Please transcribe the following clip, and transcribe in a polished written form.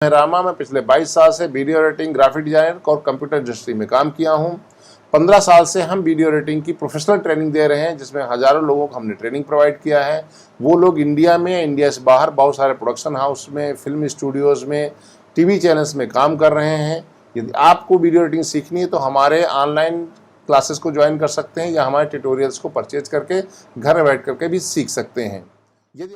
मैं रामा, मैं पिछले 22 साल से वीडियो एडिटिंग, ग्राफिक डिजाइनर और कंप्यूटर इंडस्ट्री में काम किया हूं। 15 साल से हम वीडियो एडिटिंग की प्रोफेशनल ट्रेनिंग दे रहे हैं, जिसमें हज़ारों लोगों को हमने ट्रेनिंग प्रोवाइड किया है। वो लोग इंडिया में, इंडिया से बाहर बहुत सारे प्रोडक्शन हाउस में, फिल्म स्टूडियोज़ में, टीवी चैनल्स में काम कर रहे हैं। यदि आपको वीडियो एडिटिंग सीखनी है तो हमारे ऑनलाइन क्लासेस को ज्वाइन कर सकते हैं या हमारे ट्यूटोरियल्स को परचेज करके घर में बैठ करके भी सीख सकते हैं। यदि